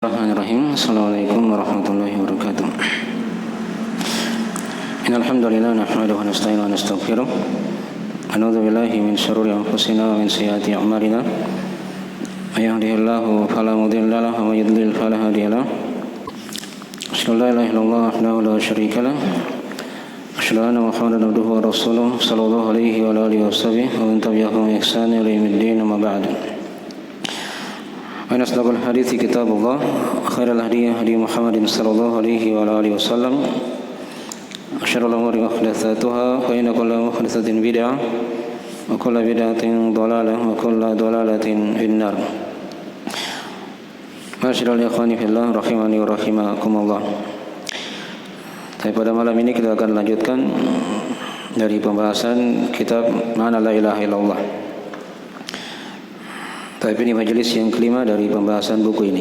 Bismillahirrahmanirrahim. Assalamualaikum warahmatullahi wabarakatuh. Innal hamdalillah nahmaduhu wa nasta'inuhu wa nastaghfiruh. Wa na'udzu billahi min shururi anfusina wa min sayyiati a'malina. May yahdihillahu fala mudilla lahu wa may yudlil fala hadiya lahu. Asyhadu an la ilaha illallah wahdahu la syarika lahu. Asyhadu anna Muhammadan abduhu wa rasuluh sallallahu alaihi wa alihi washabbihi wa man tabi'ahum bi ihsan ila yaumiddin amma ba'du. وإن أصدق الحديث كتاب الله خير الهدي هدي محمد صلى الله عليه وعلى آله وسلم وشر الأمور محدثاتها فإن كل محدثة بدعة وكل بدعة ضلالة وكل ضلالة في النار. Ma'asyiral ikhwani fillah rahimani wa rahimakumullah. Tapi pada malam ini kita akan lanjutkan dari pembahasan kitab Ma'na la ilaha illallah. Tapi ini majelis yang kelima dari pembahasan buku ini.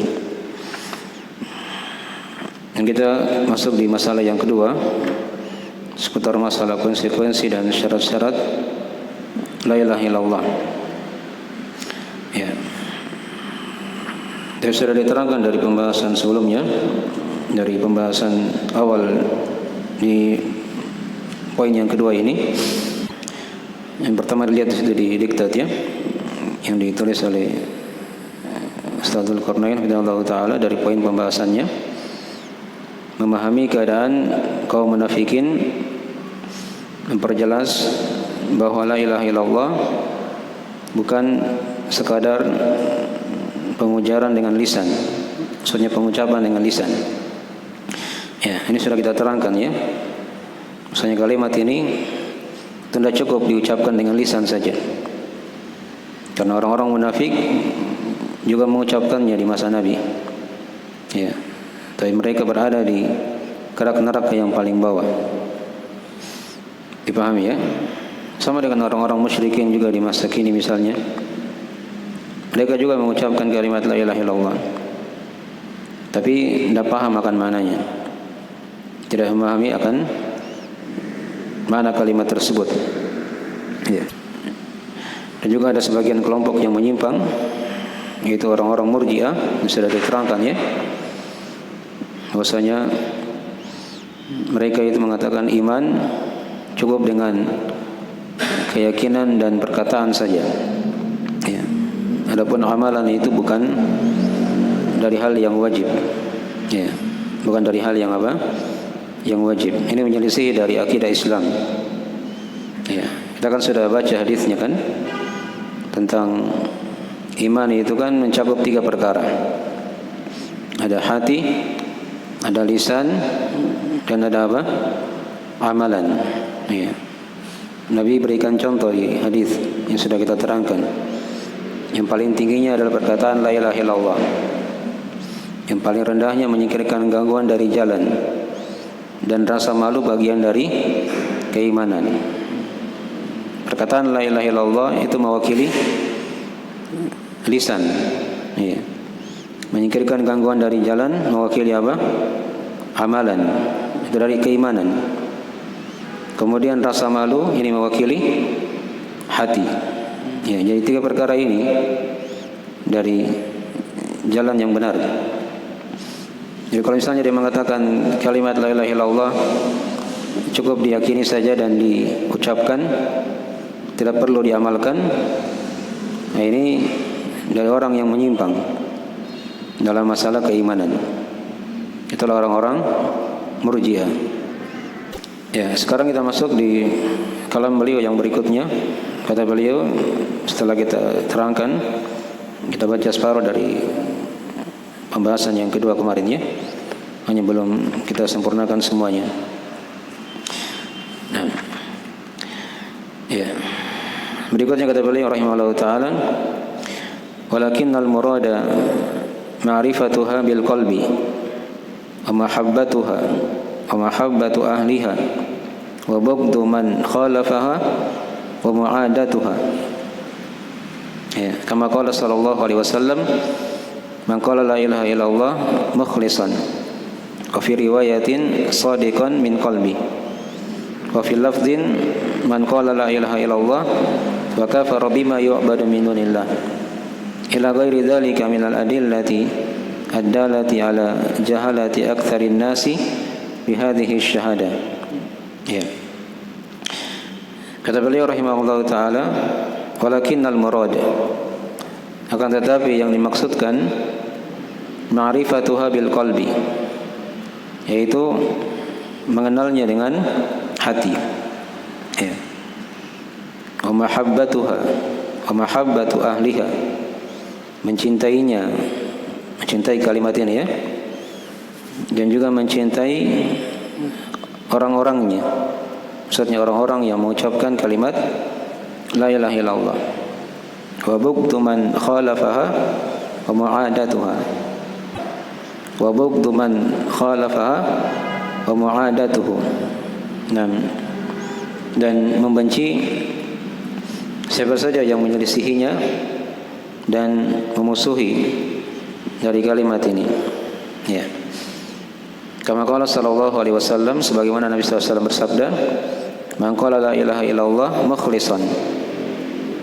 Dan kita masuk di masalah yang kedua, seputar masalah konsekuensi dan syarat-syarat la ilaha illallah. Ya. Dan sudah diterangkan dari pembahasan sebelumnya, dari pembahasan awal di poin yang kedua ini. Yang pertama dilihat di situ di diktat ya, yang ditulis oleh Ustadzul Qarnain radhiyallahu taala dari poin pembahasannya, memahami keadaan kaum munafikin, memperjelas bahwa la ilaha illallah bukan sekadar pengujaran dengan lisan, maksudnya pengucapan dengan lisan. Ya, ini sudah kita terangkan ya. Maksudnya kalimat ini tidak cukup diucapkan dengan lisan saja. Karena orang-orang munafik juga mengucapkannya di masa Nabi. Ya. Tapi mereka berada di kerak neraka yang paling bawah. Dipahami ya? Sama dengan orang-orang musyrikin juga di masa kini misalnya. Mereka juga mengucapkan kalimat la ilaha illallah. Tapi tidak paham akan maknanya. Tidak memahami akan makna kalimat tersebut. Ya. Dan juga ada sebagian kelompok yang menyimpang, yaitu orang-orang Murji'ah, yang sudah diterangkan ya, bahwasanya mereka itu mengatakan iman cukup dengan keyakinan dan perkataan saja. Ya. Adapun amalan itu bukan dari hal yang wajib. Ya. Bukan dari hal yang apa? Yang wajib. Ini menyelisih dari akidah Islam. Ya. Kita kan sudah baca hadisnya kan, tentang iman itu kan mencakup 3 perkara. Ada hati, ada lisan, dan ada apa? Amalan. Ya. Nabi berikan contoh di hadis yang sudah kita terangkan. Yang paling tingginya adalah perkataan la ilaha illallah. Yang paling rendahnya menyingkirkan gangguan dari jalan, dan rasa malu bagian dari keimanan. Perkataan la ilaha illallah itu mewakili lisan, ya. Menyingkirkan gangguan dari jalan mewakili apa? Amalan, itu dari keimanan. Kemudian rasa malu ini mewakili hati. Ya, jadi 3 perkara ini dari jalan yang benar. Jadi kalau misalnya dia mengatakan kalimat la ilaha illallah cukup diyakini saja dan diucapkan, tidak perlu diamalkan, nah ini dari orang yang menyimpang dalam masalah keimanan. Itulah orang-orang Murji'ah. Ya, sekarang kita masuk di kalam beliau yang berikutnya. Kata beliau, setelah kita terangkan, kita baca separuh dari pembahasan yang kedua kemarin ya, hanya belum kita sempurnakan semuanya. Nah, ya. Berikutnya kata beliau rahimahullah ta'ala, walakinnal murada ma'rifatuha bil qalbi wa mahabbatuha wa mahabbatu ahliha wa bughdu man khalafaha wa mu'adatuha. Ya, kama qala sallallahu alaihi wasallam, man qala la ilaha illallah mukhlishan wa fi riwayatin shadiqan min qalbi wa fil lafdhin man qala la ilaha illallah wa kafara bima yu'badu min dunillah ila ghairi dzalika minal adillati ad-dalati ala jahalati aktsarin nasi bihadhihi syahadah. Ya. Kata beliau rahimahullah taala, walakinnal murad, akan tetapi yang dimaksudkan ma'rifatuha bil qalbi, yaitu mengenalnya dengan hati. Ya. Wa mahabbatuha wa mahabbatu ahliha, mencintainya, mencintai kalimat ini ya, dan juga mencintai orang-orangnya, maksudnya orang-orang yang mengucapkan kalimat la ilaha illallah, wa bughdu man khalafaha wa mu'adatuha, wa bughdu man khalafaha wa mu'adatuhu. Dan membenci siapa saja yang menyelisihinya dan memusuhi dari kalimat ini. Ya. Kama qala sallallahu alaihi wasallam, sebagaimana Nabi sallallahu alaihi wasallam bersabda, man qala la ilaha illallah mukhlishan.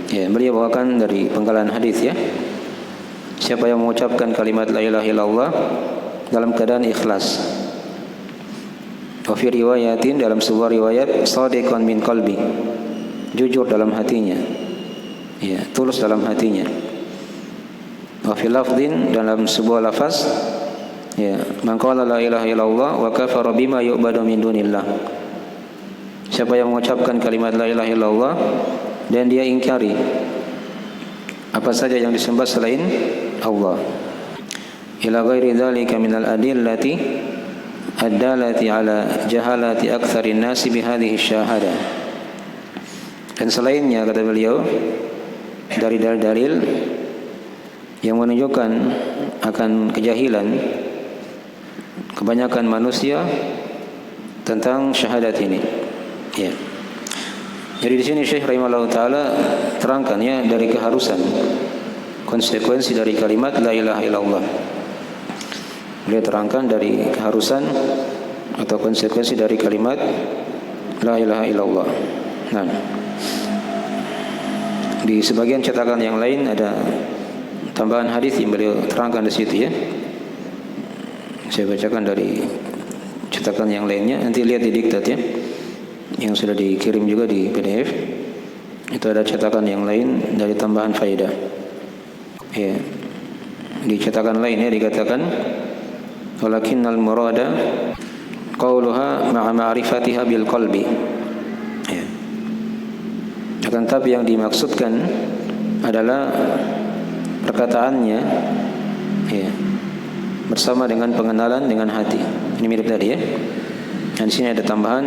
Ya, beliau bawakan dari penggalan hadis ya. Siapa yang mengucapkan kalimat la ilaha illallah dalam keadaan ikhlas. Wa fi riwayatin, dalam sebuah riwayat, shadiqan min qalbi, jujur dalam hatinya. Ya, tulus dalam hatinya. Wa fi lafdhin, dalam sebuah lafaz, ya, man qala la ilaha illallah wa kafara bima yu'badu min dunillah. Siapa yang mengucapkan kalimat la ilaha illallah dan dia ingkari apa saja yang disembah selain Allah. Ila ghairi dzalika minal adillati ad-dalati ala jahalati aktsarin nasi bihadhihi syahadah. Dan selainnya, kata beliau, dari dalil-dalil yang menunjukkan akan kejahilan kebanyakan manusia tentang syahadat ini. Ya. Jadi di sini Syekh rahimahullah taala terangkan ya dari keharusan, konsekuensi dari kalimat la ilaha illallah. Beliau terangkan dari keharusan atau konsekuensi dari kalimat la ilaha illallah. Nah, di sebagian cetakan yang lain ada tambahan hadis yang beliau terangkan di situ ya. Saya bacakan dari cetakan yang lainnya, nanti lihat di diktat ya, yang sudah dikirim juga di PDF. Itu ada cetakan yang lain dari tambahan faedah. Ya, di cetakan lain ya dikatakan walakinnal murada qauluha ma'a ma'rifatiha bil qalbi. Ya. Akan tapi yang dimaksudkan adalah perkataannya ya, bersama dengan pengenalan dengan hati. Ini mirip tadi ya. Dan di sini ada tambahan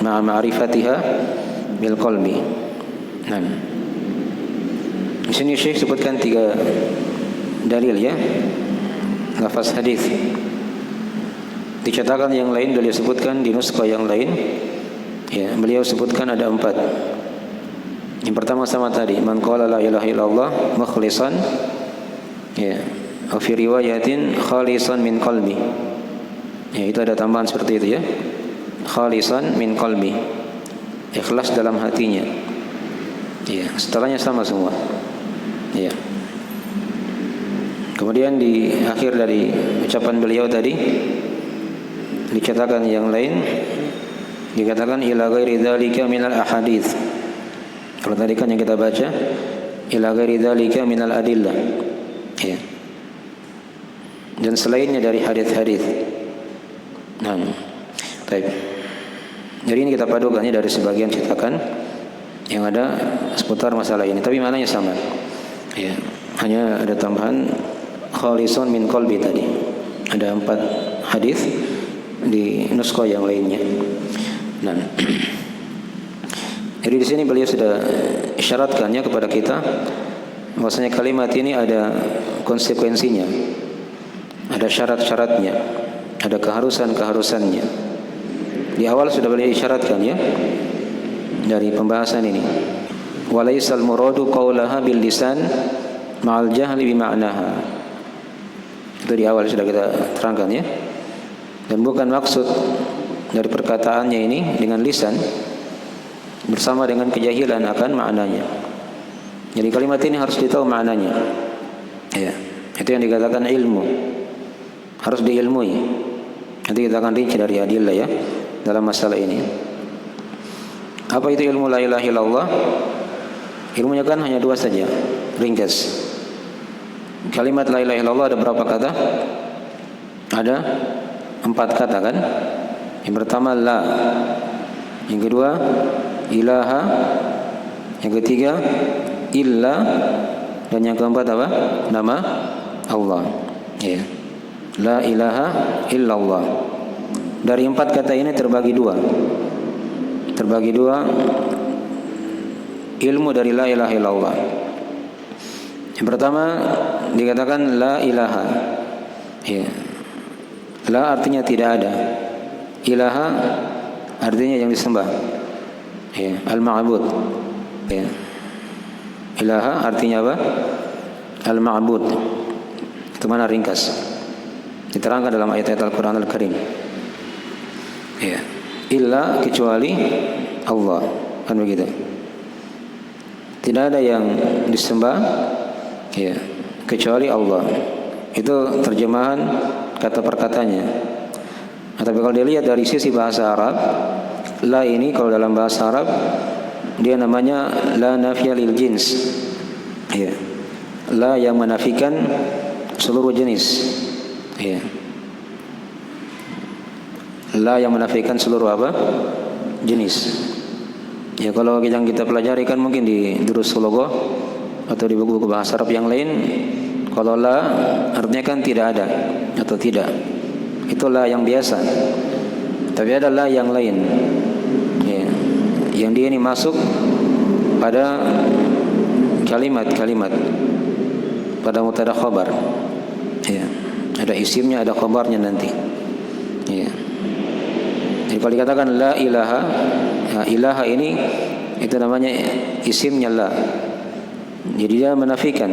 ma'a ma'rifatiha bil qalbi. Nah, di sini Syekh sebutkan 3 dalil ya, lafaz hadis. Di cetakan yang lain beliau sebutkan, di nuskha yang lain ya, beliau sebutkan ada 4. Yang pertama sama tadi, man qala la ilaha illallah mukhlishan, ya, fi riwayatin khalisan min qalbi. Ya, itu ada tambahan seperti itu ya. Khalisan min qalbi, ikhlas dalam hatinya. Ya, setelahnya sama semua. Ya. Kemudian di akhir dari ucapan beliau tadi dicetakan yang lain dikatakan ila ghairi dzalika minal ahadits. Kalau tadi kan yang kita baca ila ghairi dzalika minal adillah. Ya. Dan selainnya dari hadis-hadis. Nah, baik. Jadi ini kita padukan ya dari sebagian cetakan yang ada seputar masalah ini, tapi maknanya sama. Ya, hanya ada tambahan khalisun min qalbi tadi. Ada 4 hadis di nuskha yang lainnya. Nah, jadi di sini beliau sudah isyaratkannya kepada kita bahwasanya kalimat ini ada konsekuensinya, ada syarat-syaratnya, ada keharusan-keharusannya. Di awal sudah beliau isyaratkan ya dari pembahasan ini. Walaisal muradu qaulaha bil lisan ma'al jahli bi ma'naha. Itu di awal sudah kita terangkan ya. Dan bukan maksud dari perkataannya ini dengan lisan bersama dengan kejahilan akan maknanya. Jadi kalimat ini harus ditahu maknanya. Ya, itu yang dikatakan ilmu. harus diilmui. Nanti kita akan rinci dari adillah ya dalam masalah ini. Apa itu ilmu la ilaha illallah? Ilmunya kan hanya dua saja, ringkas. Kalimat la ilaha illallah ada berapa kata? Ada 4 kata kan? Yang pertama la, yang kedua ilaha, yang ketiga illa, dan yang keempat apa? Nama Allah. Ya. La ilaha illallah. Dari 4 kata ini terbagi dua ilmu dari la ilaha illallah. Yang pertama dikatakan la ilaha. Ya. La artinya tidak ada. Ilaha artinya yang disembah. Ya. Al-ma'bud. Ya. Ilaha artinya apa? Al-ma'bud. Itu mana ringkas. Diterangkan dalam ayat-ayat Al-Quran Al-Karim. Ya. Illa, kecuali Allah. Kan begitu. Tidak ada yang disembah ya, kecuali Allah. Itu terjemahan kata perkatanya. Tapi kalau dilihat dari sisi bahasa Arab, la ini kalau dalam bahasa Arab dia namanya la nafiyah lil jins. Ya. La yang menafikan seluruh jenis. Ya. La yang menafikan seluruh apa? Jenis. Ya kalau yang kita pelajari kan mungkin di durus logo atau di buku-buku bahasa Arab yang lain, kalau la artinya kan tidak ada atau tidak. Itulah yang biasa. Tapi ada la yang lain. Ya. Yang dia ini masuk pada kalimat-kalimat, pada mubtada khabar. Ya. Ada isimnya, ada khabarnya nanti. Ya. Jadi kalau dikatakan la ilaha, ya, ilaha ini itu namanya isimnya la. Jadi dia menafikan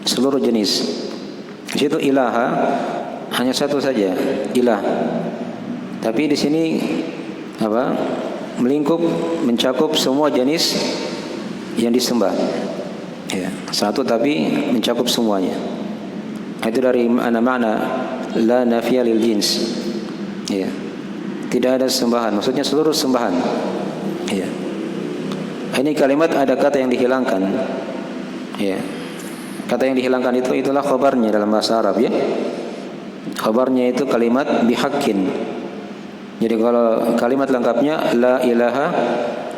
seluruh jenis. Di situ ilaha hanya satu saja, ilah. Tapi di sini apa? Melingkup, mencakup semua jenis yang disembah. Ya, satu tapi mencakup semuanya. Itu dari makna la nafiya lil jins. Ya. Tidak ada sembahan, maksudnya seluruh sembahan. Ya. Ini kalimat ada kata yang dihilangkan. Ya. Kata yang dihilangkan itu itulah khabarnya dalam bahasa Arab ya. Khabarnya itu kalimat bihaqqin. Jadi kalau kalimat lengkapnya la ilaha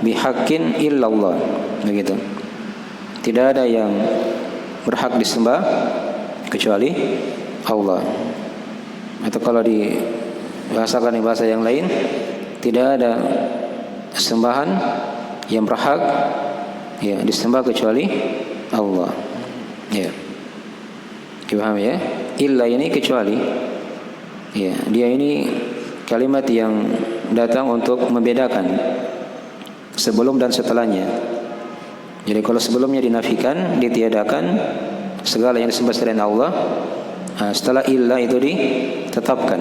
bihaqqin illallah. Begitu. Tidak ada yang berhak disembah kecuali Allah. Atau kalau dibahasakan di bahasa yang lain, tidak ada sembahan yang berhak ya disembah kecuali Allah. Ya. Dipahami ya? Illa ini kecuali. Ya, dia ini kalimat yang datang untuk membedakan sebelum dan setelahnya. Jadi kalau sebelumnya dinafikan, ditiadakan segala yang disembah selain Allah, nah, setelah illa itu ditetapkan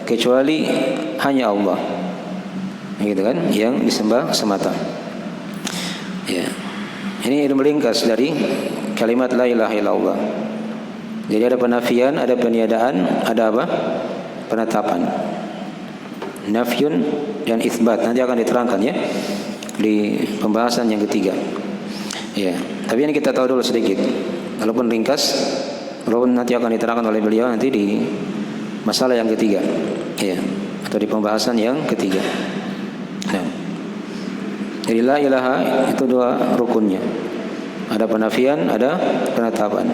kecuali hanya Allah, gitu kan, yang disembah semata. Ya, ini meringkas dari kalimat la ilaha illallah. Jadi ada penafian, ada peniadaan, ada apa? Penetapan. Nafyun dan itsbat nanti akan diterangkan ya di pembahasan yang ketiga. Ya, tapi ini kita tahu dulu sedikit, walaupun ringkas, walaupun nanti akan diterangkan oleh beliau nanti di masalah yang ketiga, ya, atau di pembahasan yang ketiga. Nah, jadi la ilaha itu dua rukunnya, ada penafian, ada penetapan.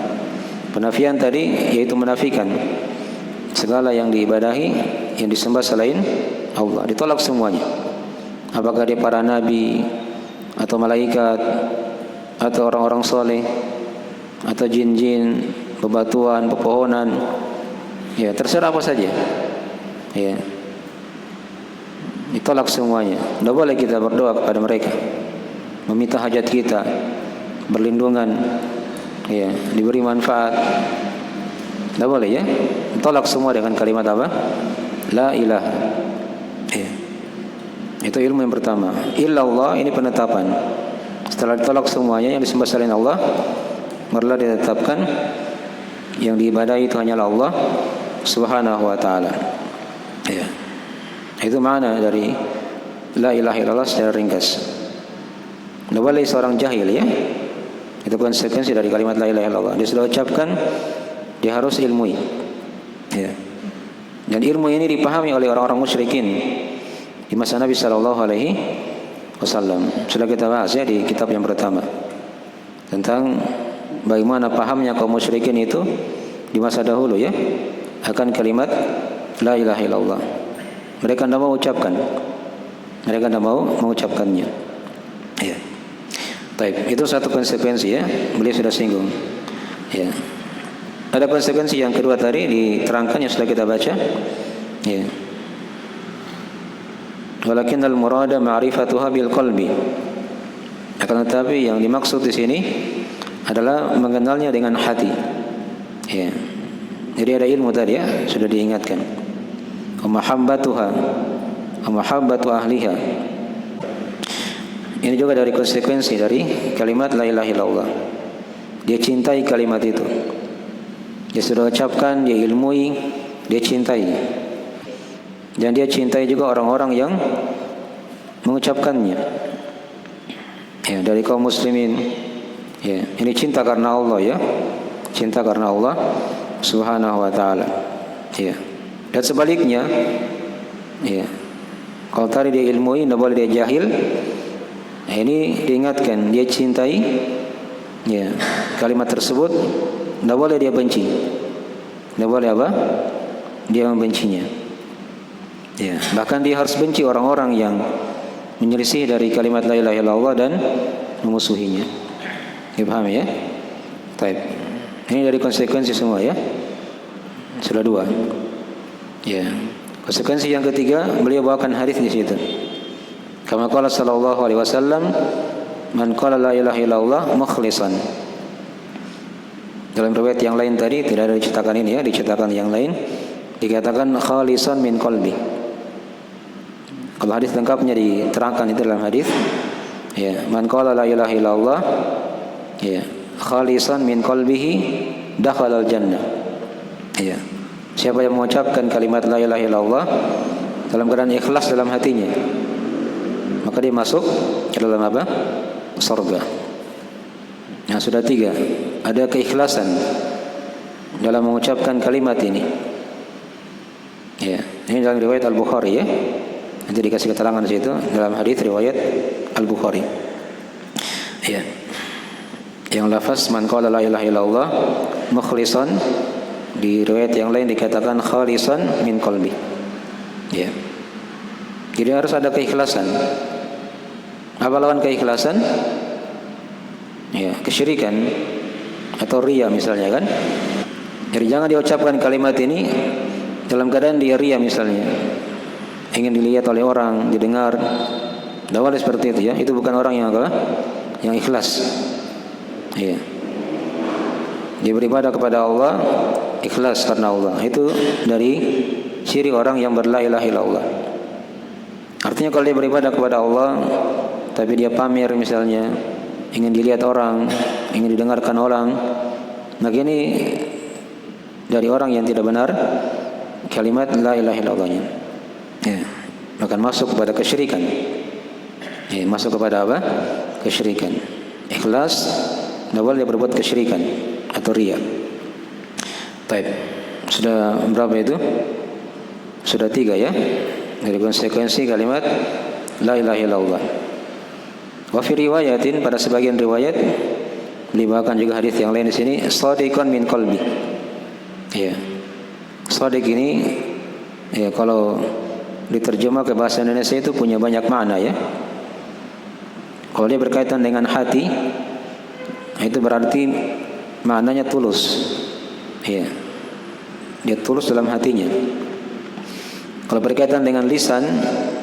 Penafian tadi yaitu menafikan segala yang diibadahi, yang disembah selain Allah, ditolak semuanya. Apakah dia para nabi atau malaikat atau orang-orang soleh atau jin-jin, bebatuan, pepohonan, ya terserah apa saja, ya ditolak semuanya. Tidak boleh kita berdoa kepada mereka, meminta hajat kita, berlindungan, ya diberi manfaat. Tidak boleh ya. Tolak semua dengan kalimat apa? La ilaha. Ya. Itu ilmu yang pertama. Illallah ini penetapan. Setelah ditolak semuanya yang disembah selain Allah, barulah ditetapkan Yang diibadahi itu hanyalah Allah Subhanahu wa taala. Ya. Itu makna dari la ilaha illallah secara ringkas. Tidak boleh seorang jahil ya. Itu konsekuensi dari kalimat la ilaha illallah. Dia sudah ucapkan, dia harus ilmui. Ya. Dan ilmu ini dipahami oleh orang-orang musyrikin di masa Nabi sallallahu alaihi wasallam. Sudah kita bahas ya di kitab yang pertama tentang bagaimana pahamnya kaum musyrikin itu di masa dahulu ya akan kalimat la ilaha illallah. Mereka tidak mau ucapkan. Mereka tidak mau mengucapkannya. Ya. Baik, itu satu konsekuensi ya. Beliau sudah singgung. Ya. Ada konsekuensi yang kedua tadi diterangkan yang sudah kita baca. Ya. Walakinnal murada ma'rifatuha bil qalbi. Akan tetapi yang dimaksud di sini adalah mengenalnya dengan hati. Ya. Jadi ada ilmu tadi ya, sudah diingatkan. Wa mahabbatuha wa mahabbatu ahliha. Ini juga dari konsekuensi dari kalimat la ilaha illallah. Dia cintai kalimat itu. Dia sudah ucapkan, dia ilmui, dia cintai. Dan dia cintai juga orang-orang yang mengucapkannya. Ya, dari kaum muslimin. Ya, ini cinta karena Allah ya. Cinta karena Allah Subhanahu wa taala. Ya. Dan sebaliknya, ya. Kalau tadi dia ilmui, tidak boleh dia jahil. Nah, ini diingatkan, dia cintai ya, kalimat tersebut, tidak boleh dia benci. Tidak boleh apa? Dia membencinya. Ya, bahkan dia harus benci orang-orang yang menyelisih dari kalimat la ilaha illallah dan memusuhinya. Dipahami ya? Baik. Ini dari konsekuensi semua ya. Sudah dua. Ya. Konsekuensi yang ketiga, beliau bawakan hadis di situ. Kama qala sallallahu alaihi wasallam, man qala la ilaha illallah mukhlishan. Dalam riwayat yang lain tadi tidak ada dicetakan ini ya, dicetakan yang lain dikatakan khalisan min qalbi. Kalau hadis lengkapnya diterangkan itu dalam hadis ya, man qala la ilaha illallah ya, khalisan min qalbihi dakhalal jannah. Ya. Siapa yang mengucapkan kalimat la ilaha illallah dalam keadaan ikhlas dalam hatinya, maka dia masuk ke dalam apa? Surga. Yang sudah tiga, ada keikhlasan dalam mengucapkan kalimat ini. Ya, ini dalam riwayat Al-Bukhari ya. Nanti dikasih keterangan di situ dalam hadis riwayat Al-Bukhari. Ya. Yang lafaz man qala la ilaha illallah mukhlishan, di riwayat yang lain dikatakan khalisan min qalbi. Ya. Jadi harus ada keikhlasan. Apa lawan keikhlasan? Ya, kesyirikan atau riya misalnya kan. Jadi jangan diucapkan kalimat ini dalam keadaan dia riya misalnya, ingin dilihat oleh orang, didengar. Tidak boleh seperti itu ya. Itu bukan orang yang apa? Yang ikhlas. Ya. Dia beribadah kepada Allah ikhlas karena Allah. Itu dari ciri orang yang berla ilaha illallah. Artinya kalau dia beribadah kepada Allah tapi dia pamer misalnya, ingin dilihat orang, ingin didengarkan orang, maka ini dari orang yang tidak benar kalimat la ilaha illallahnya. Ya, akan masuk kepada kesyirikan. Ya, masuk kepada apa? Kesyirikan. Ikhlas, tidak boleh dia berbuat kesyirikan atau riya. Baik, sudah berapa itu? Sudah tiga ya. Dari konsekuensi kalimat la ilaha illallah. Wa fi riwayatin, pada sebagian riwayat dibawakan juga hadis yang lain di sini, shadiqan min qalbi. Ya. Shadiq ini ya kalau diterjemah ke bahasa Indonesia itu punya banyak makna ya. Kalau dia berkaitan dengan hati, itu berarti maknanya tulus. Ya. Dia tulus dalam hatinya. Kalau berkaitan dengan lisan,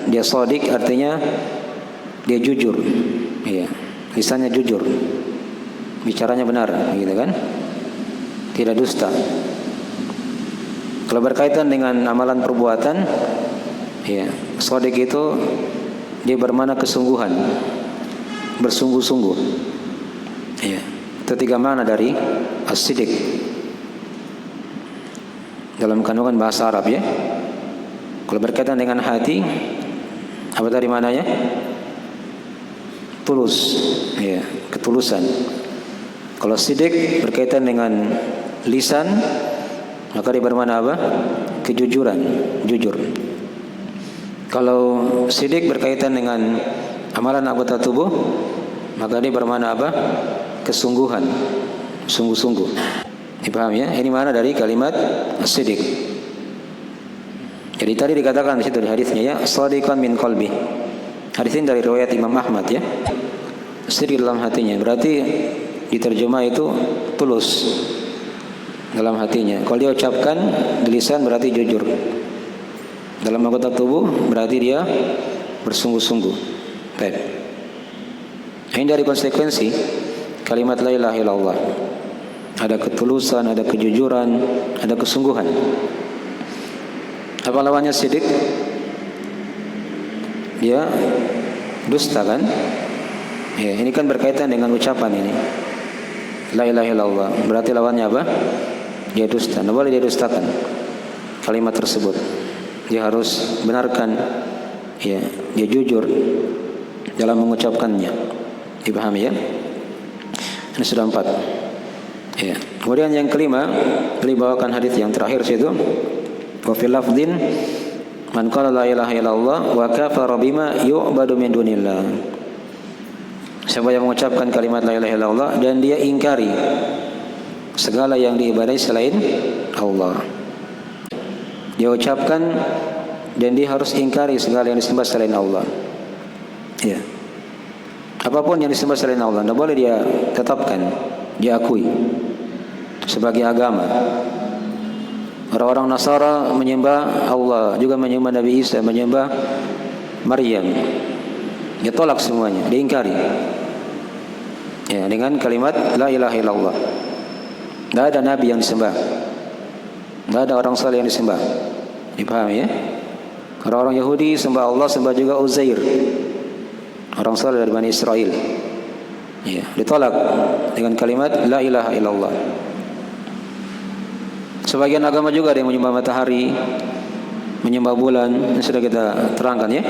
dia shadiq artinya dia jujur. Ya. Lisannya jujur. Bicaranya benar, gitu kan? Tidak dusta. Kalau berkaitan dengan amalan perbuatan, ya, shadiq itu dia bermakna kesungguhan, bersungguh-sungguh. Ya, itu tiga makna dari as-siddiq. dalam kandungan bahasa Arab ya. Kalau berkaitan dengan hati, apa tadi maknanya? Tulus, ya, ketulusan. Kalau sidik berkaitan dengan lisan, maka dia bermakna apa? Kejujuran, jujur. Kalau sidik berkaitan dengan amalan anggota tubuh, maka dia bermakna apa? Kesungguhan, sungguh-sungguh. Dipahami ya? Ini mana dari kalimat as-sidik. Jadi tadi dikatakan di situ di hadisnya ya, shadiqan min qalbi. Hadis ini dari riwayat Imam Ahmad ya. Sidik dalam hatinya, berarti diterjemah itu tulus dalam hatinya. Kalau dia ucapkan di lisan berarti jujur. Dalam anggota tubuh berarti dia bersungguh-sungguh. Baik. Ini dari konsekuensi kalimat la ilaha illallah. Ada ketulusan, ada kejujuran, ada kesungguhan. Apa lawannya sidik? Dia dusta kan? Ya, ini kan berkaitan dengan ucapan ini. La ilaha illallah. Berarti lawannya apa? Dia dusta. Tidak boleh dia dustakan kalimat tersebut. Dia harus benarkan. Ya, dia jujur dalam mengucapkannya. Dipahami ya? Ini sudah 4. Ya. Kemudian yang kelima, beliau bawakan hadis yang terakhir situ. Wa fil lafdhin man qala la ilaha illallah wa kafara bima yu'badu min dunillah. Siapa yang mengucapkan kalimat la ilaha illallah dan dia ingkari segala yang diibadahi selain Allah. Dia ucapkan dan dia harus ingkari segala yang disembah selain Allah. Ya. Apapun yang disembah selain Allah, tidak boleh dia tetapkan, dia akui sebagai agama. Orang-orang Nasara menyembah Allah, juga menyembah Nabi Isa, menyembah Maryam. Dia tolak semuanya, dia ingkari. Ya, dengan kalimat la ilaha illallah. Tidak ada nabi yang disembah, tidak ada orang saleh yang disembah. Dipahami ya? Orang-orang Yahudi sembah Allah, sembah juga Uzair, orang saleh dari Bani Israel. Ya, ditolak dengan kalimat la ilaha illallah. Sebagian agama juga ada yang menyembah matahari, menyembah bulan. Ini sudah kita terangkan ya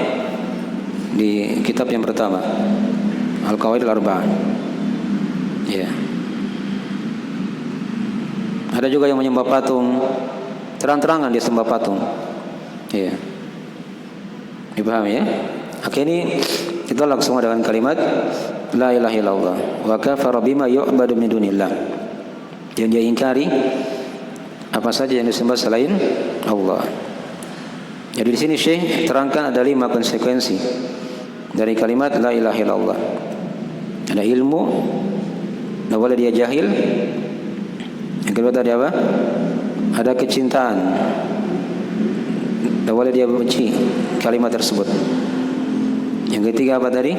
di kitab yang pertama, Al-Qawaid Al-Arba'ah. Ya. Ada juga yang menyembah patung, terang-terangan dia sembah patung. Ya. Dipahami ya? Oke, ini ditolak semua dengan kalimat la ilaha illallah wa kafara bima yu'badu min dunillah. Yang dia ingkari apa saja yang disembah selain Allah. Jadi di sini Syekh terangkan ada 5 konsekuensi dari kalimat la ilaha illallah. Ada ilmu, tidak boleh dia jahil. Yang kedua tadi apa? Ada kecintaan, tidak boleh dia benci kalimat tersebut. Yang ketiga apa tadi?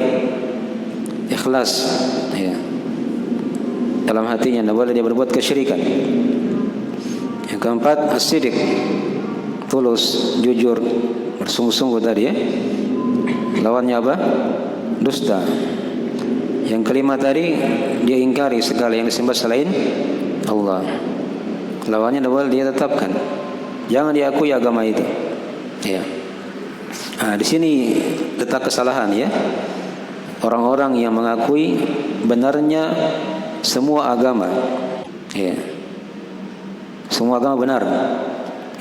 Ikhlas, ya. Dalam hatinya tidak boleh dia berbuat kesyirikan. Yang keempat as-sidik, tulus, jujur, bersungguh-sungguh tadi ya. Lawannya apa? Dusta. Yang kelima tadi dia ingkari segala yang disembah selain Allah. Lawannya tidak boleh dia tetapkan. Jangan diakui agama itu. Ya. Nah, di sini letak kesalahan ya. Orang-orang yang mengakui benarnya semua agama. Ya. Semua agama benar.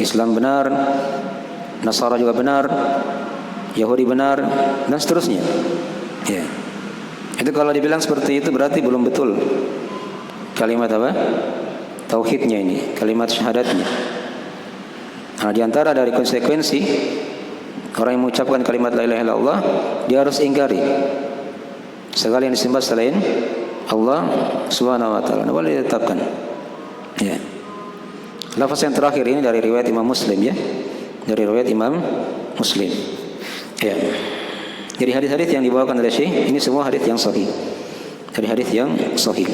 Islam benar, Nasara juga benar, Yahudi benar, dan seterusnya. Ya. Itu kalau dibilang seperti itu berarti belum betul kalimat apa? Tauhidnya ini, kalimat syahadatnya. Nah, di antara dari konsekuensi orang yang mengucapkan kalimat la ilaha illallah, dia harus ingkari segala yang disembah selain Allah Subhanahu wa taala. Boleh ditetapkan. Ya. Lafaz yang terakhir ini dari riwayat Imam Muslim ya. Dari riwayat Imam Muslim. Ya. Jadi hadis-hadis yang dibawakan oleh Syekh ini semua hadis yang sahih. Dari hadis yang sahih.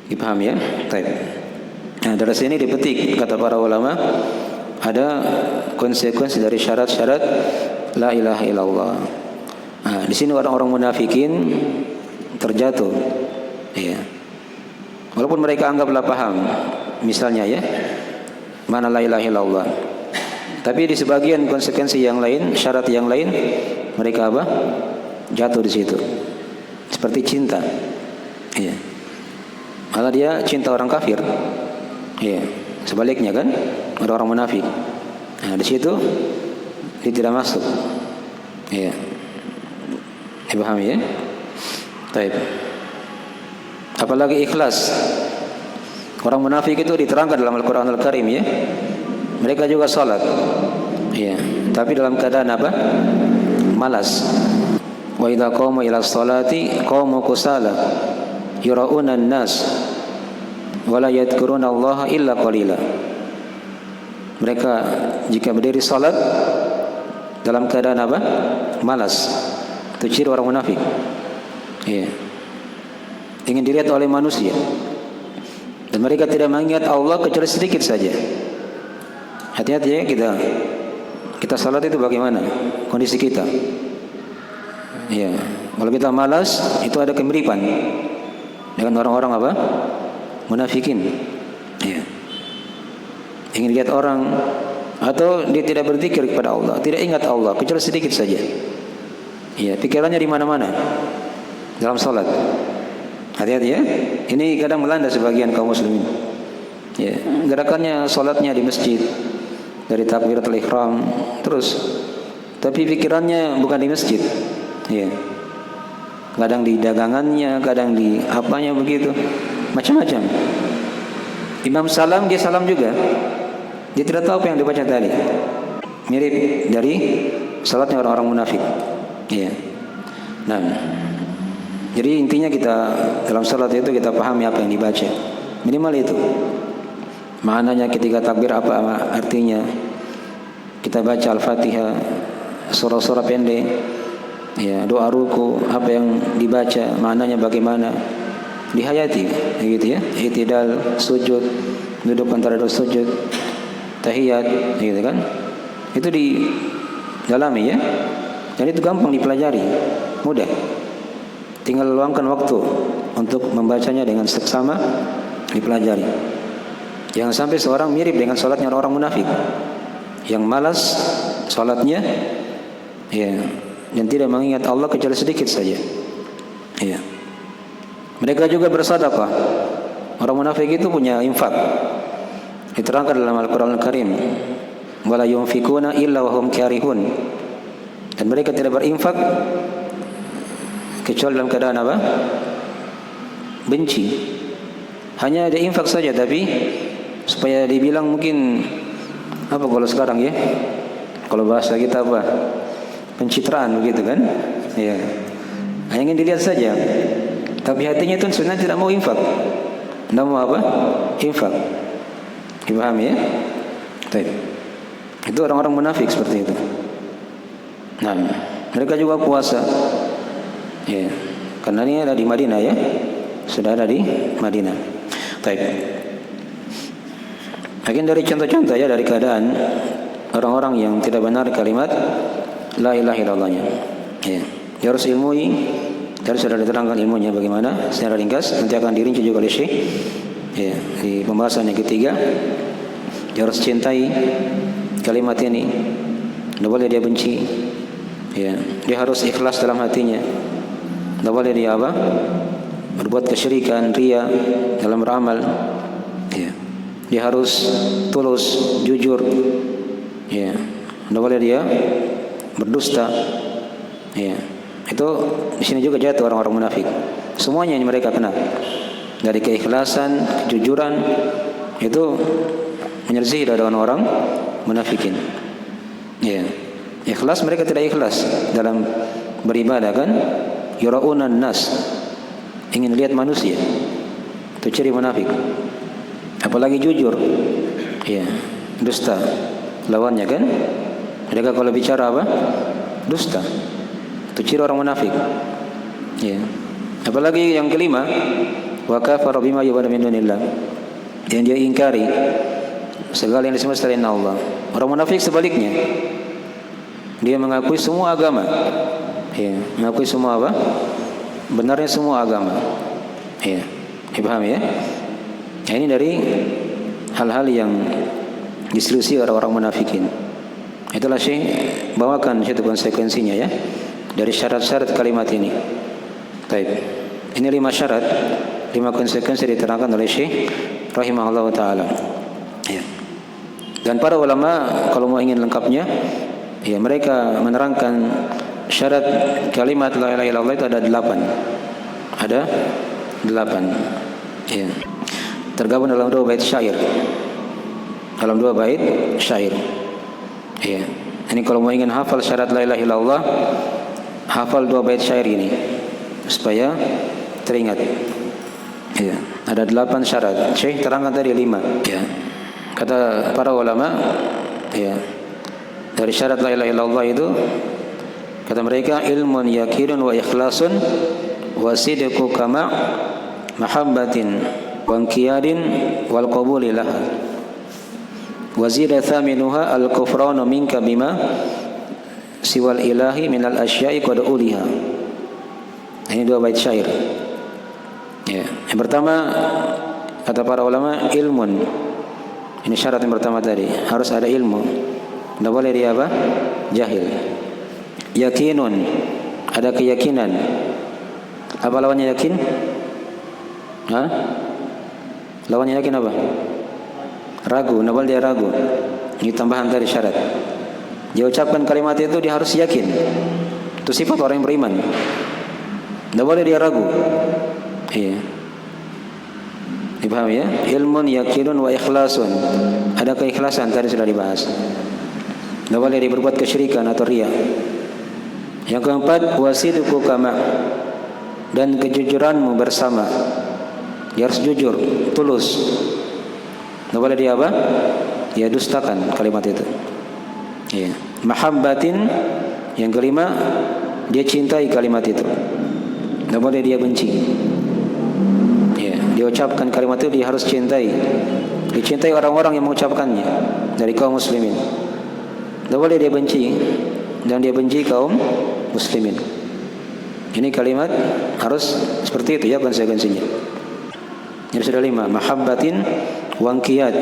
Dipahami ya? Baik. Nah, dari sini dipetik kata para ulama ada konsekuensi dari syarat-syarat la ilaha illallah. Nah, di sini orang-orang munafikin terjatuh. Ya. Walaupun mereka anggaplah paham. Misalnya ya, mana la ilaha illallah. Tapi di sebagian konsekuensi yang lain, syarat yang lain, mereka apa? Jatuh di situ. Seperti cinta. Iya. Malah dia cinta orang kafir. Iya. Sebaliknya kan, orang-orang munafik. Nah, di situ dia tidak masuk. Iya. Dipahami ya? Baik. Apalagi ikhlas. Orang munafik itu diterangkan dalam Al-Qur'an Al-Karim ya. Mereka juga salat. Iya, tapi dalam keadaan apa? Malas. Wa idza qamu ila sholati qamu kusala yura'una an-nas wa la yadhkuruna Allah illa qalila. Mereka jika berdiri salat dalam keadaan apa? Malas. Itu ciri orang munafik. Iya. Ingin dilihat oleh manusia. Dan mereka tidak mengingat Allah kecuali sedikit saja. Hati-hati ya kita salat itu bagaimana kondisi kita. Ya, kalau kita malas itu ada kemiripan dengan orang-orang apa? Munafikin. Ya. Ingin lihat orang atau dia tidak berzikir kepada Allah, tidak ingat Allah kecuali sedikit saja. Ya, pikirannya di mana-mana dalam salat. Hati-hati ya. Ini kadang melanda sebagian kaum muslimin. Ya, gerakannya salatnya di masjid. Dari takbiratul ihram terus, tapi pikirannya bukan di masjid. Ya. Kadang di dagangannya, kadang di apanya begitu, macam-macam. Imam salam, dia salam juga. Dia tidak tahu apa yang dibaca tadi. Mirip dari salatnya orang-orang munafik. Ya. Nah, jadi intinya kita dalam salat itu kita pahami apa yang dibaca. Minimal itu. Maknanya ketika takbir apa artinya? Kita baca Al-Fatihah, surah-surah pendek, ya, doa ruku, apa yang dibaca, maknanya bagaimana? Dihayati, gitu ya. I'tidal, sujud, duduk antara dua sujud, tahiyat, gitu kan? Itu di dalami ya. Dan itu gampang dipelajari, mudah. Tinggal luangkan waktu untuk membacanya dengan seksama, dipelajari. Jangan sampai seorang mirip dengan salatnya orang munafik yang malas salatnya, ya, dan tidak mengingat Allah kecuali sedikit saja. Ya. Mereka juga bersedekah. Orang munafik itu punya infak. Diterangkan dalam Al-Qur'an Al-Karim, "Wala yunfikuna illa wa hum karihun." Dan mereka tidak berinfak kecuali dalam keadaan apa? Benci. Hanya ada infak saja, tapi supaya dibilang mungkin apa kalau sekarang ya, kalau bahasa kita apa, pencitraan begitu kan, ya, hanya ingin dilihat saja, tapi hatinya itu sebenarnya tidak mau infak, tidak mau apa, infak. Dipahami ya? Baik. Itu orang-orang munafik seperti itu. Nah, mereka juga puasa, ya, karena ini ada di Madinah ya, sudah ada di Madinah. Baik. Mungkin dari contoh-contoh ya dari keadaan orang-orang yang tidak benar kalimat la ilaha illallahnya. Ya. Dia harus ilmui, dari sudah diterangkan ilmunya bagaimana secara ringkas, nanti akan dirinci juga oleh Syekh. Ya, di pembahasan yang ketiga, dia harus cintai kalimat ini. Tidak boleh dia benci. Ya, dia harus ikhlas dalam hatinya. Tidak boleh dia apa? Berbuat kesyirikan, riya dalam beramal. Ya. Dia harus tulus, jujur. Ya. Tidak boleh dia berdusta. Ya. Itu di sini juga jatuh orang-orang munafik. Semuanya yang mereka kena. Dari keikhlasan, kejujuran, itu menyelesaikan dari orang-orang munafikin. Ya. Ikhlas, mereka tidak ikhlas dalam beribadah kan? Yura'unan nas, ingin lihat manusia. Itu ciri munafik. Apalagi jujur, ya, dusta lawannya kan. Mereka kalau bicara apa? Dusta. Itu ciri orang munafik. Ya. Apalagi yang kelima, wa kafara bima yu'badu min dunillah. Yang dia ingkari segala yang disembah selain Allah. Orang munafik sebaliknya. Dia mengakui semua agama. Ya, mengakui semua apa? Benarnya semua agama. Ya. Dipahami ya? Ini dari hal-hal yang diselisih orang-orang munafikin. Itulah Syekh bawakan satu konsekuensinya ya dari syarat-syarat kalimat ini. Baik. Ini 5 syarat, 5 konsekuensi diterangkan oleh Syekh rahimahullah taala. Ya. Dan para ulama kalau mau ingin lengkapnya, ya mereka menerangkan syarat kalimat la ilaha illallah itu ada 8. Ada 8. Ya. Tergabung dalam 2 bait syair. Dalam 2 bait syair. Ya. Ini kalau mau ingin hafal syarat la ilaha illallah, hafal 2 bait syair ini supaya teringat. Ya. Ada 8 syarat. Syekh terangkan tadi 5. Ya. Kata para ulama, ya, dari syarat la ilaha illallah itu kata mereka ilmun yaqinun wa ikhlasun wa sidqu kama mahabbatin wa inqiyadin wal qabuli laha wa zida thaminuha al kufranu minka bima siwal ilahi minal asya'i qad uliha. Ini 2 bait syair. Ya, yang pertama kata para ulama ilmun. Ini syarat yang pertama tadi, harus ada ilmu. Tidak boleh dia apa? Jahil. Yakinun, ada keyakinan. Apa lawannya yakin? Hah? Lawannya yakin apa? Ragu, tidak boleh dia ragu. Ini tambahan dari syarat. Dia ucapkan kalimat itu dia harus yakin. Itu sifat orang yang beriman. Tidak boleh dia ragu. Iya. Dipahami ya? Ilmun yakinun wa ikhlasun. Ada keikhlasan tadi sudah dibahas. Tidak boleh dia berbuat kesyirikan atau riya. Yang keempat, wasidqu kama, dan kejujuranmu bersama. Dia harus jujur, tulus. Tidak boleh dia apa? Dia dustakan kalimat itu. Ya. Mahabbatin, yang kelima, dia cintai kalimat itu. Tidak boleh dia benci. Dia ucapkan kalimat itu dia harus cintai. Dicintai orang-orang yang mengucapkannya dari kaum muslimin. Tidak boleh dia benci dan dia benci kaum muslimin. Ini kalimat harus seperti itu ya konsekuensinya. Jadi sudah 5, mahabbatin wa inqiyad.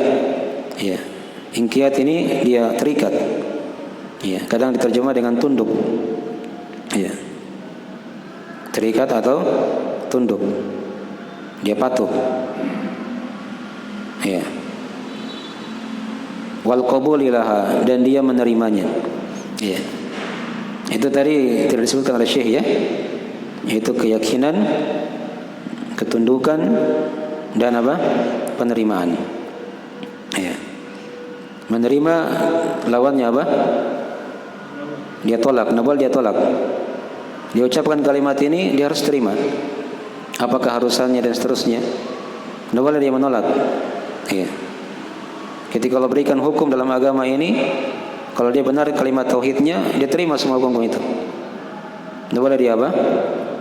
Ya. Inqiyad ini dia terikat. Ya, kadang diterjemah dengan tunduk. Ya. Terikat atau tunduk. Dia patuh. Ya. Wal qabuli laha, dan dia menerimanya. Ya. Itu tadi tidak disebutkan oleh Syekh ya. Itu keyakinan, ketundukan dan apa? Penerimaan. Ya. Menerima lawannya apa? Dia tolak, nabal dia tolak. Dia ucapkan kalimat ini dia harus terima. Apa keharusannya dan seterusnya. Tidak boleh dia menolak. Iya. Ketika Allah berikan hukum dalam agama ini, kalau dia benar kalimat tauhidnya, dia terima semua hukum itu. Tidak boleh dia apa?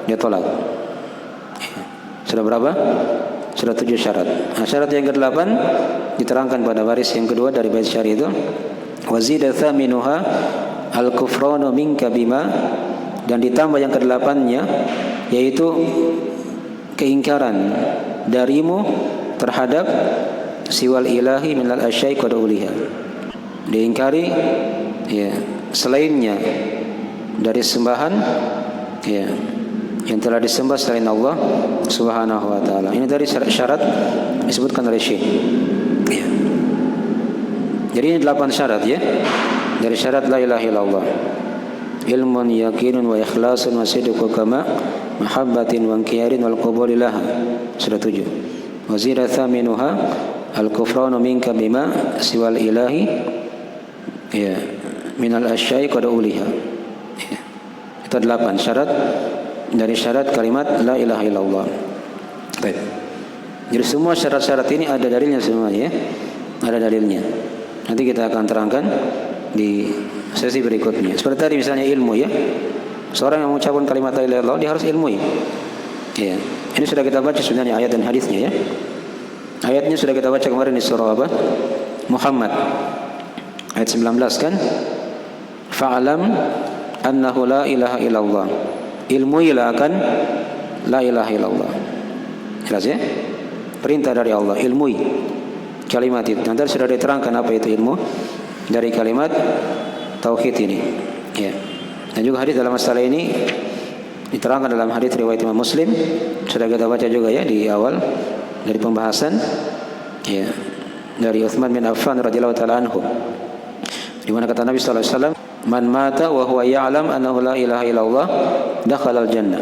Dia tolak. Iya. Sudah berapa? Sudah 7 syarat. Nah, syarat yang ke-8 diterangkan pada baris yang kedua dari bait syair itu. Wazida thaminuha al-kufranu minka bima, dan ditambah yang ke-8-nya yaitu keingkaran darimu terhadap siwal ilahi minal asya'i qad uliha. Diingkari ya selainnya dari sembahan ya yang telah disembah selain Allah Subhanahu wa taala. Ini dari syarat disebutkan oleh Syekh. Ya. Jadi ini 8 syarat ya. Dari syarat la ilaha illallah. Ilmun yakinun wa ikhlasun wa sidqu kama mahabbatin wa inqiyarin wal qabuli laha. Sudah 7. Wa zida thaminuha al kufranu minka bima siwal ilahi ya minal asya'i qad uliha. Ya. Itu 8 syarat dari syarat kalimat la ilaha illallah. Baik. Jadi semua syarat-syarat ini ada dalilnya semuanya ya. Ada dalilnya. Nanti kita akan terangkan di sesi berikutnya. Seperti tadi misalnya ilmu ya. Seorang yang mengucapkan kalimat la ilaha illallah dia harus ilmui. Ya. Ini sudah kita baca sebenarnya ayat dan hadisnya ya. Ayatnya sudah kita baca kemarin di surah apa? Muhammad. Ayat 19 kan? Fa'alam annahu la ilaha illallah. Ilmuilah akan la ilaha illallah. Jelas ya? Perintah dari Allah, ilmui. kalimat itu. Nanti sudah diterangkan apa itu ilmu dari kalimat tauhid ini. Ya. Dan juga hadis dalam masalah ini diterangkan dalam hadis riwayat Imam Muslim, sudah kita baca juga ya di awal dari pembahasan, ya, dari Utsman bin Affan radhiyallahu taala anhu, di mana kata Nabi sallallahu alaihi wasallam, "Man mata wa huwa ya'lam annahu la ilaha illallah, dakhala al-jannah."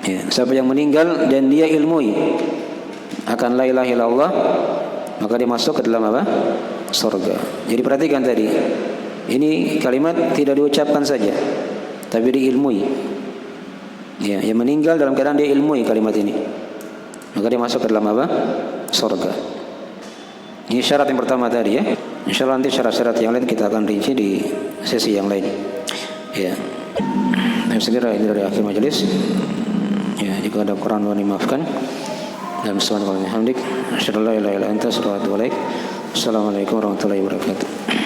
Ya, siapa yang meninggal dan dia ilmui akan la ilaha illallah, maka dia masuk ke dalam apa? Surga. Jadi perhatikan tadi, ini kalimat tidak diucapkan saja, tapi diilmui. Ya, yang meninggal dalam keadaan dia ilmui kalimat ini, maka dia masuk ke dalam apa? Surga. Ini syarat yang pertama tadi ya. Insyaallah nanti syarat-syarat yang lain kita akan rinci di sesi yang lain. Ya. Nah, segera ini dari akhir majelis. Ya, jika ada Quran mohon dimaafkan. Dan subhanallah walhamdik, asyhadu an la ilaha illa anta, astaghfiruka wa atubu ilaik. Assalamualaikum warahmatullahi wabarakatuh.